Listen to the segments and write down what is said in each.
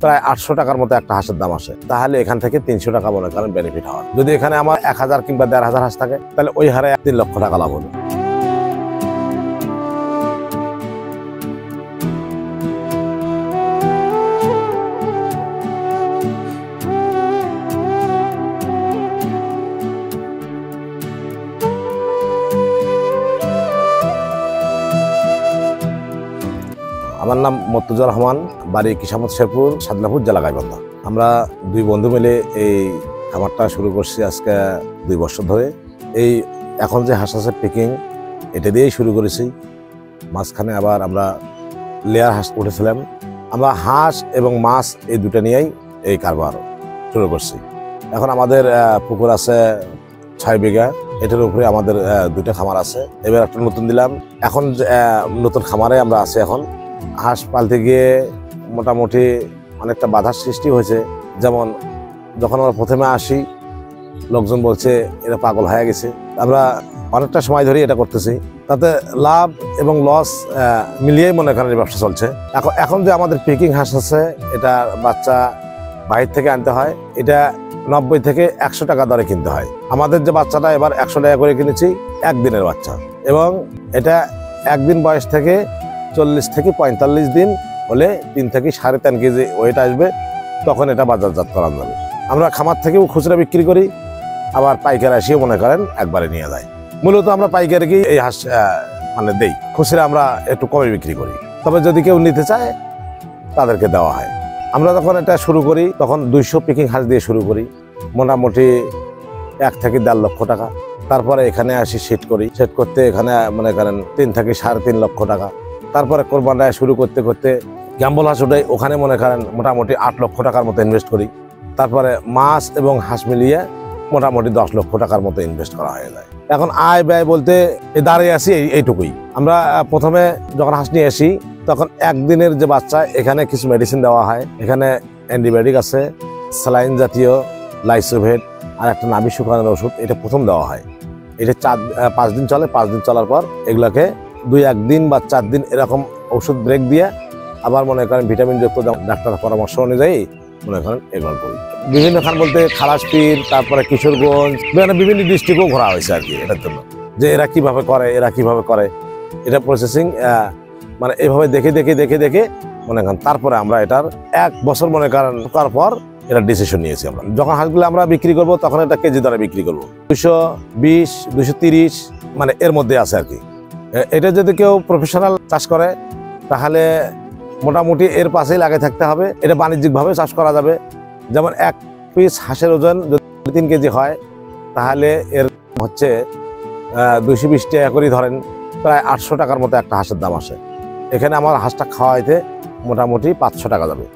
প্রায় 800 টাকার মতো একটা হাঁসের দাম আসে। তাহলে এখান থেকে 300 টাকা মনে করেন বেনিফিট হয়। যদি এখানে আমার 1000 কিংবা 1500 হাঁস থাকে তাহলে ওই হারে 3 লক্ষ টাকা লাভ হলো। আমার নাম মর্তুজা রহমান, বাড়ি কিসামত শেরপুর, সাদলাপুর, জেলা গাইবান্ধা। আমরা দুই বন্ধু মিলে এই খামারটা শুরু করছি আজকে 2 বছর ধরে। এই এখন যে হাঁস আছে পিকিং, এটা দিয়েই শুরু করেছি। মাঝখানে আবার আমরা লেয়ার হাঁস উঠেছিলাম। আমরা হাঁস এবং মাছ এই দুটো নিয়েই এই কারবার শুরু করছি। এখন আমাদের পুকুর আছে 6 বিঘা। এটার উপরে আমাদের 2টা খামার আছে। এবার একটা নতুন দিলাম। এখন নতুন খামারে আমরা আছি। এখন হাঁস পালতে গিয়ে মোটামুটি অনেকটা বাধার সৃষ্টি হয়েছে। যেমন যখন আমরা প্রথমে আসি, লোকজন বলছে এরা পাগল হয়ে গেছে। আমরা অনেকটা সময় ধরেই এটা করতেছি, তাতে লাভ এবং লস মিলিয়েই মনে করেন ব্যবসা চলছে। এখন যে আমাদের পিকিং হাঁস আছে, এটা বাচ্চা বাইরে থেকে আনতে হয়। এটা 90 থেকে 100 টাকা দরে কিনতে হয়। আমাদের যে বাচ্চাটা এবার 100 টাকা করে কিনেছি, একদিনের বাচ্চা, এবং এটা একদিন বয়স থেকে 40 থেকে 45 দিন হলে 3 থেকে 3.5 কেজি ওয়েট আসবে, তখন এটা বাজারজাত করা যাবে। আমরা খামার থেকেও খুচরা বিক্রি করি, আবার পাইকার এসেও মনে করেন একবারে নিয়ে যায়। মূলত আমরা পাইকারকেই এই হাঁস মানে দেই, খুচরা আমরা একটু কমে বিক্রি করি। তবে যদি কেউ নিতে চায় তাদেরকে দেওয়া হয়। আমরা যখন এটা শুরু করি তখন 200 পিকিং হাঁস দিয়ে শুরু করি, মোটামুটি 1 থেকে 1.5 লক্ষ টাকা। তারপরে এখানে আসি সেট করি, সেট করতে এখানে মনে করেন 3 থেকে 3.5 লক্ষ টাকা। তারপরে কোরবানটা শুরু করতে করতে গ্যাম্বল হাঁস উঠে, ওখানে মনে করেন মোটামুটি 8 লক্ষ টাকার মতো ইনভেস্ট করি। তারপরে মাছ এবং হাঁস মিলিয়ে মোটামুটি 10 লক্ষ টাকার মতো ইনভেস্ট করা হয়ে যায়। এখন আয় ব্যয় বলতে দাঁড়িয়ে আসি এইটুকুই। আমরা প্রথমে যখন হাঁস নিয়ে আসি তখন একদিনের যে বাচ্চা, এখানে কিছু মেডিসিন দেওয়া হয়। এখানে অ্যান্টিবায়োটিক আছে, স্যালাইন জাতীয়, লাইসোভেট, আর একটা নাভি শুকানোর ওষুধ। এটা প্রথম দেওয়া হয়। এটা 5 দিন চলে। 5 দিন চলার পর এগুলোকে 2-1 দিন বা 4 দিন এরকম ওষুধ ব্রেক দিয়ে আবার মনে করেন ভিটামিনযুক্ত ডাক্তারের পরামর্শ অনুযায়ী মনে করেন এগুলো করি। বিভিন্ন খান বলতে খালাসপীর, তারপরে কিশোরগঞ্জ, বিভিন্ন ডিস্ট্রিক্টও ঘোরা হয়েছে আর কি এটার জন্য, যে এরা কিভাবে করে এটা প্রসেসিং মানে এইভাবে দেখে মনে করেন তারপরে আমরা এটার 1 বছর মনে করেন ঢোকার পর এটা ডিসিশন নিয়েছি। আমরা যখন হাঁসগুলো আমরা বিক্রি করব তখন এটা কেজি দরে বিক্রি করব, 220, 230 মানে এর মধ্যে আছে আর কি। এটা যদি কেউ প্রফেশনাল চাষ করে তাহলে মোটামুটি এর পাশেই লাগে থাকতে হবে। এটা বাণিজ্যিকভাবে চাষ করা যাবে। যেমন 1 পিস হাঁসের ওজন যদি 3 কেজি হয় তাহলে এর হচ্ছে 220 টাকা করে ধরেন, প্রায় 800 টাকার মতো একটা হাঁসের দাম আসে। এখানে আমার হাঁসটা খাওয়াইতে মোটামুটি 500 টাকা যাবে,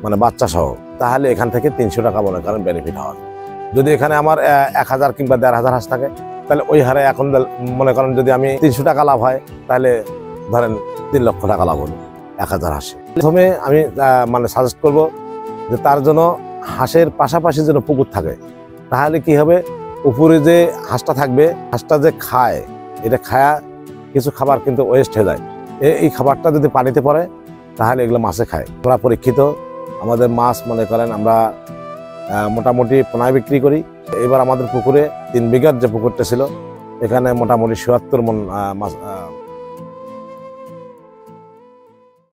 মানে বাচ্চা সহ। তাহলে এখান থেকে 300 টাকা মনে করেন বেনিফিট হয়। যদি এখানে আমার 1000 কিংবা 1500 হাঁস থাকে তাহলে ওই হারে এখন মনে করেন যদি আমি 300 টাকা লাভ হয় তাহলে ধরেন 3 লক্ষ টাকা লাভ হলো 1000 হাঁসে। প্রথমে আমি মানে সাজেস্ট করব যে তার জন্য হাঁসের পাশাপাশি যেন পুকুর থাকে। তাহলে কি হবে, উপরে যে হাঁসটা থাকবে, হাঁসটা যে খায়, এটা খায়া কিছু খাবার কিন্তু ওয়েস্ট হয়ে যায়। এই খাবারটা যদি পানিতে পড়ে তাহলে এগুলো মাছে খায়। আমরা পরীক্ষিত, আমাদের মাছ মনে করেন আমরা মোটামুটি পোনায় বিক্রি করি। এবার আমাদের পুকুরে 3 বিঘার যে পুকুরটা ছিল, এখানে মোটামুটি 77 মণ মাছ